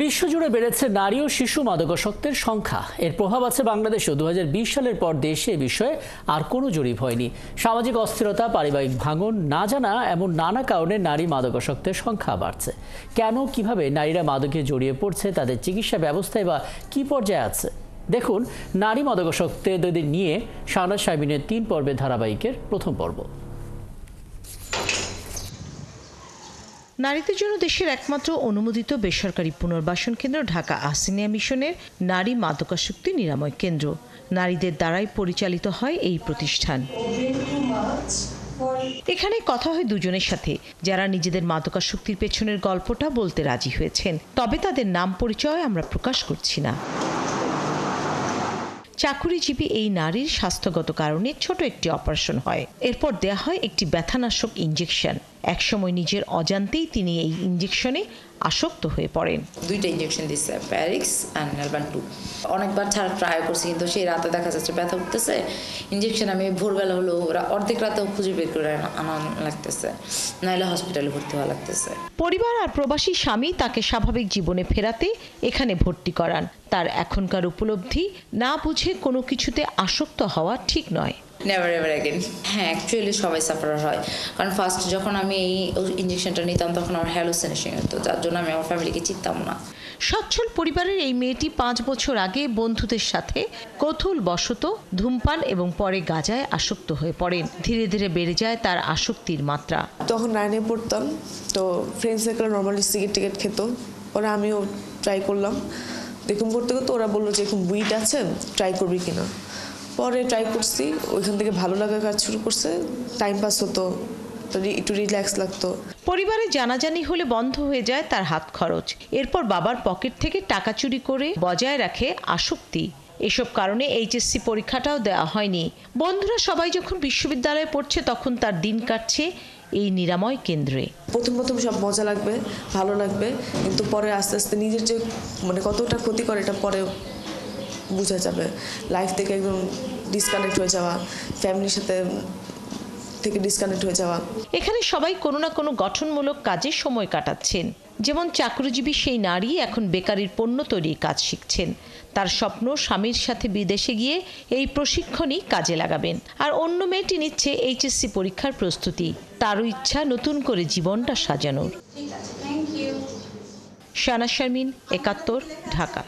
বিশ্বজুড়ে বেড়েছে নারী ও শিশু মাদকাসক্তের সংখ্যা। এর প্রভাব আছে বাংলাদেশেও। 2020 সালের পর দেশে এ বিষয়ে আর কোনো জরিপ হয়নি। সামাজিক অস্থিরতা, পারিবারিক ভাঙন, না জানা এমন নানা কারণে নারী মাদকাসক্তের সংখ্যা বাড়ছে। কেন, কিভাবে নারীরা মাদকে জড়িয়ে পড়ছে, তাদের চিকিৎসা ব্যবস্থায় বা কী পর্যায়ে আছে? দেখুন নারী মাদকাসক্তদের নিয়ে শাহনাজ শারমিনের 3 পর্বের ধারাবাহিকের প্রথম পর্ব। নারীদের জন্য দেশের একমাত্র অনুমোদিত বেসরকারি পুনর্বাসন কেন্দ্র ঢাকা আসিনিয়া মিশনের নারী মাদকাসক্তি নিরাময় কেন্দ্র। নারীদের দ্বারাই পরিচালিত হয় এই প্রতিষ্ঠান। এখানে কথা হয় দুজনের সাথে যারা নিজেদের মাদকাসক্তির পেছনের গল্পটা বলতে রাজি হয়েছেন, তবে তাদের নাম পরিচয় আমরা প্রকাশ করছি না। চাকুরিজীবী এই নারীর স্বাস্থ্যগত কারণে ছোট একটি অপারেশন হয়, এরপর দেয়া হয় একটি ব্যথানাশক ইঞ্জেকশন। একসময় নিজের অজান্তেই তিনি এই ইঞ্জেকশনে আসক্ত হয়ে পড়েন। 2টা ইঞ্জেকশন দিচ্ছে, প্যারিক্স আর নেলবান 2। অনেকবার ছাড়া ট্রাই করছি, কিন্তু সেই রাতে দেখা যাচ্ছে ব্যথা উঠতেছে। ইঞ্জেকশন আমি ভোরবেলা হলো অর্ধেক রাতেও খুঁজে বের করে আনা লাগতেছে, নাহলে হসপিটালে ভর্তি হওয়া লাগতেছে। পরিবার আর প্রবাসী স্বামী তাকে স্বাভাবিক জীবনে ফেরাতে এখানে ভর্তি করান। তার এখনকার উপলব্ধি, না বুঝে কোনো কিছুতে আসক্ত হওয়া ঠিক নয়। Never ever again. হ্যাঁ, অ্যাকচুয়ালি সবাই সাফারার হয়, কারণ ফার্স্ট যখন আমি এই ইঞ্জেকশনটা নিতাম তখন আমার হ্যালুসিনেশন হতো, যার জন্য আমি আমার ফ্যামিলিকে চিনতাম না। সচ্ছল পরিবারের এই মেয়েটি 5 বছর আগে বন্ধুদের সাথে কৌতূহলবশত ধূমপান এবং পরে গাঁজায় আসক্ত হয়ে পড়েন। ধীরে ধীরে বেড়ে যায় তার আসক্তির মাত্রা। তখন 9-এ পড়তাম, তো ফ্রেন্ড সার্কেল নর্মালি সিগারেট খেত, ওরা আমিও ট্রাই করলাম। দেখুন করতে করতে ওরা বললো যে এখন উইড আছে, ট্রাই করবি কিনা। পরে ট্রাই করছি, ওইখান থেকে ভালো লাগা কাজ শুরু করছে, টাইম পাস হতো, একটু রিল্যাক্স লাগতো। পরিবারে জানাজানি হলে বন্ধ হয়ে যায় তার হাত খরচ। এরপর বাবার পকেট থেকে টাকা চুরি করে বজায় রাখে আসক্তি। এসব কারণে এইচএসসি পরীক্ষাটাও দেওয়া হয়নি। বন্ধুরা সবাই যখন বিশ্ববিদ্যালয়ে পড়ছে, তখন তার দিন কাটছে এই নিরাময় কেন্দ্রে। প্রথম সব মজা লাগবে, ভালো লাগবে, কিন্তু পরে আস্তে আস্তে নিজের যে কতটা ক্ষতি করে এটা পরে বোঝা যাবে। লাইফ থেকে একদম ডিসকানেক্ট হয়ে যাওয়া, ফ্যামিলির সাথে থেকে ডিসকানেক্ট হয়ে যাওয়া। এখানে সবাই কোনো না কোনো গঠনমূলক কাজে সময় কাটাচ্ছেন। যেমন চাকরিজীবী সেই নারী এখন বেকারির পণ্য তৈরির কাজ শিখছেন। তার স্বপ্ন স্বামীর সাথে বিদেশে গিয়ে এই প্রশিক্ষণই কাজে লাগাবেন। আর অন্য মেয়েটি নিচ্ছে এইচএসসি পরীক্ষার প্রস্তুতি। তারও ইচ্ছা নতুন করে জীবনটা সাজানোর। শাহনাজ শারমিন, 71, ঢাকা।